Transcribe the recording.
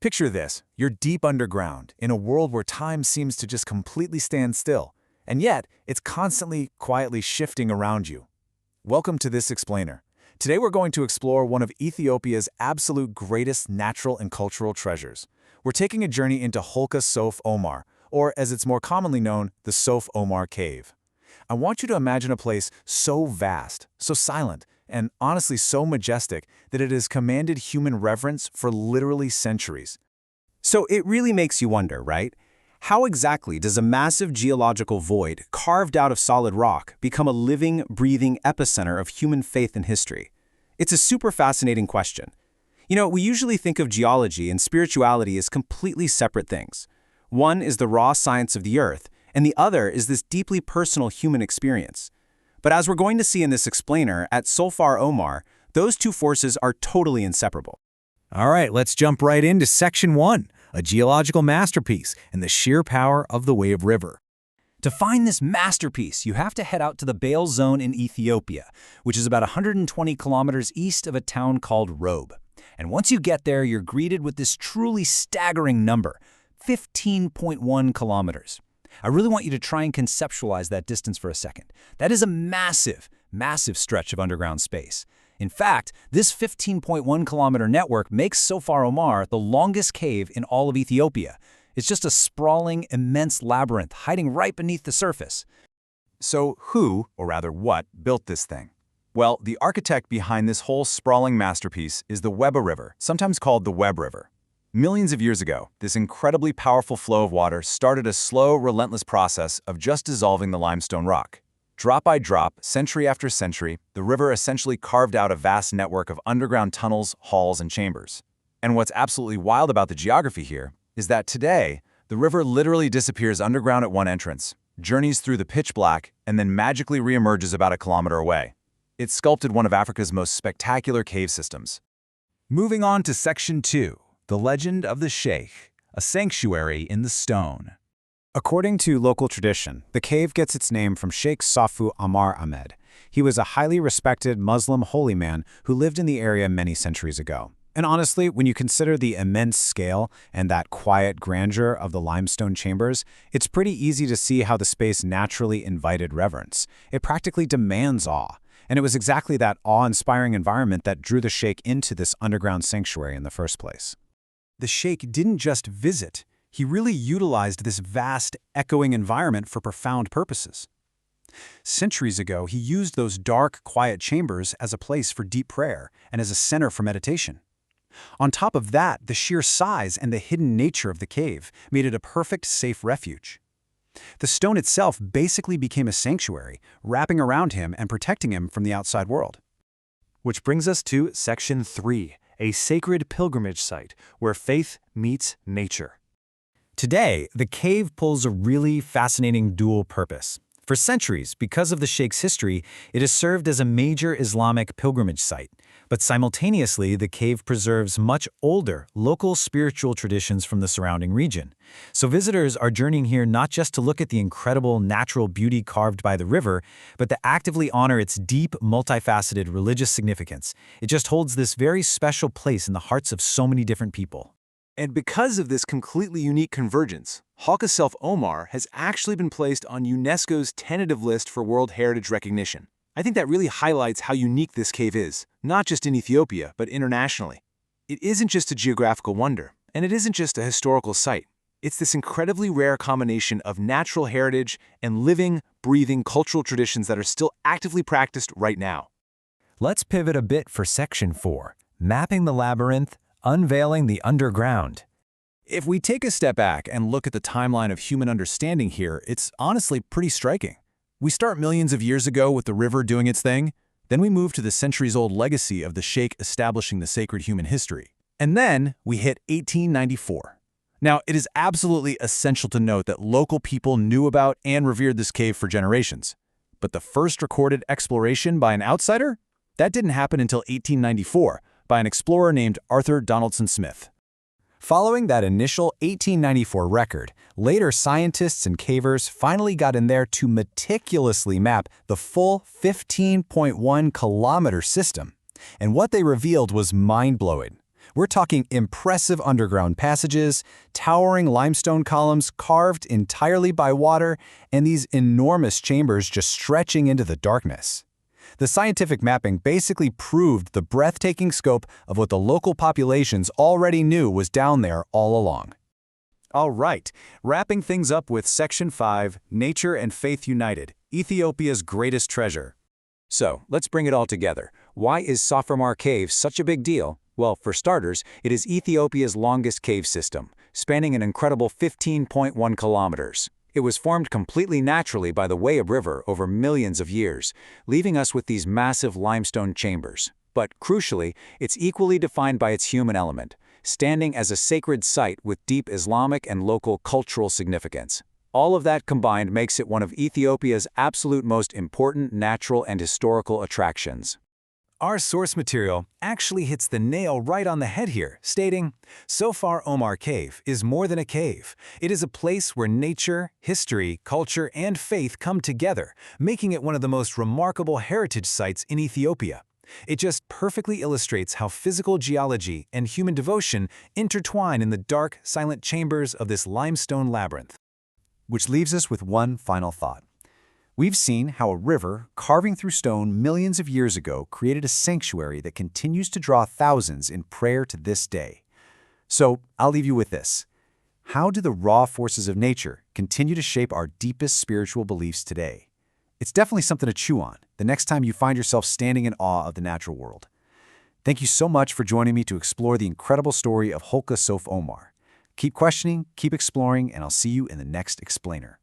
Picture this, you're deep underground, in a world where time seems to just completely stand still, and yet it's constantly, quietly shifting around you. Welcome to this explainer. Today we're going to explore one of Ethiopia's absolute greatest natural and cultural treasures. We're taking a journey into Holqa Sof Omar, or as it's more commonly known, the Sof Omar Cave. I want you to imagine a place so vast, so silent, and honestly so majestic that it has commanded human reverence for literally centuries. So it really makes you wonder, right? How exactly does a massive geological void carved out of solid rock become a living, breathing epicenter of human faith and history? It's a super fascinating question. We usually think of geology and spirituality as completely separate things. One is the raw science of the earth, and the other is this deeply personal human experience. But as we're going to see in this explainer at Sof Omar, those two forces are totally inseparable. All right, let's jump right into Section 1, a geological masterpiece and the sheer power of the Weyib River. To find this masterpiece, you have to head out to the Bale Zone in Ethiopia, which is about 120 kilometers east of a town called Robe. And once you get there, you're greeted with this truly staggering number, 15.1 kilometers. I really want you to try and conceptualize that distance for a second. That is a massive, massive stretch of underground space. In fact, this 15.1-kilometer network makes Sof Omar the longest cave in all of Ethiopia. It's just a sprawling, immense labyrinth hiding right beneath the surface. So who, or rather what, built this thing? Well, the architect behind this whole sprawling masterpiece is the Weyib River, sometimes called the Weyib River. Millions of years ago, this incredibly powerful flow of water started a slow, relentless process of just dissolving the limestone rock. Drop by drop, century after century, the river essentially carved out a vast network of underground tunnels, halls, and chambers. And what's absolutely wild about the geography here is that today, the river literally disappears underground at one entrance, journeys through the pitch black, and then magically reemerges about a kilometer away. It sculpted one of Africa's most spectacular cave systems. Moving on to Section 2. The Legend of the Sheikh, a sanctuary in the stone. According to local tradition, the cave gets its name from Sheikh Sof Omar Ahmed. He was a highly respected Muslim holy man who lived in the area many centuries ago. And honestly, when you consider the immense scale and that quiet grandeur of the limestone chambers, it's pretty easy to see how the space naturally invited reverence. It practically demands awe. And it was exactly that awe-inspiring environment that drew the sheikh into this underground sanctuary in the first place. The sheikh didn't just visit, he really utilized this vast, echoing environment for profound purposes. Centuries ago, he used those dark, quiet chambers as a place for deep prayer and as a center for meditation. On top of that, the sheer size and the hidden nature of the cave made it a perfect, safe refuge. The stone itself basically became a sanctuary, wrapping around him and protecting him from the outside world. Which brings us to Section 3. A sacred pilgrimage site where faith meets nature. Today, the cave pulls a really fascinating dual purpose. For centuries, because of the sheikh's history, it has served as a major Islamic pilgrimage site. But simultaneously, the cave preserves much older, local spiritual traditions from the surrounding region. So visitors are journeying here not just to look at the incredible natural beauty carved by the river, but to actively honor its deep, multifaceted religious significance. It just holds this very special place in the hearts of so many different people. And because of this completely unique convergence, Holqa Sof Omar has actually been placed on UNESCO's tentative list for World Heritage recognition. I think that really highlights how unique this cave is, not just in Ethiopia, but internationally. It isn't just a geographical wonder, and it isn't just a historical site. It's this incredibly rare combination of natural heritage and living, breathing cultural traditions that are still actively practiced right now. Let's pivot a bit for Section 4, Mapping the Labyrinth, Unveiling the Underground. If we take a step back and look at the timeline of human understanding here, it's honestly pretty striking. We start millions of years ago with the river doing its thing, then we move to the centuries-old legacy of the sheikh establishing the sacred human history. And then we hit 1894. Now, it is absolutely essential to note that local people knew about and revered this cave for generations. But the first recorded exploration by an outsider? That didn't happen until 1894, by an explorer named Arthur Donaldson Smith. Following that initial 1894 record, later scientists and cavers finally got in there to meticulously map the full 15.1-kilometer system. And what they revealed was mind-blowing. We're talking impressive underground passages, towering limestone columns carved entirely by water, and these enormous chambers just stretching into the darkness. The scientific mapping basically proved the breathtaking scope of what the local populations already knew was down there all along. All right, wrapping things up with Section 5, Nature and Faith United, Ethiopia's greatest treasure. So, let's bring it all together. Why is Sof Omar Cave such a big deal? Well, for starters, it is Ethiopia's longest cave system, spanning an incredible 15.1 kilometers. It was formed completely naturally by the Weyib River over millions of years, leaving us with these massive limestone chambers. But crucially, it's equally defined by its human element, standing as a sacred site with deep Islamic and local cultural significance. All of that combined makes it one of Ethiopia's absolute most important natural and historical attractions. Our source material actually hits the nail right on the head here, stating, Sof Omar Cave is more than a cave. It is a place where nature, history, culture, and faith come together, making it one of the most remarkable heritage sites in Ethiopia. It just perfectly illustrates how physical geology and human devotion intertwine in the dark, silent chambers of this limestone labyrinth. Which leaves us with one final thought. We've seen how a river carving through stone millions of years ago created a sanctuary that continues to draw thousands in prayer to this day. So I'll leave you with this. How do the raw forces of nature continue to shape our deepest spiritual beliefs today? It's definitely something to chew on the next time you find yourself standing in awe of the natural world. Thank you so much for joining me to explore the incredible story of Holqa Sof Omar. Keep questioning, keep exploring, and I'll see you in the next explainer.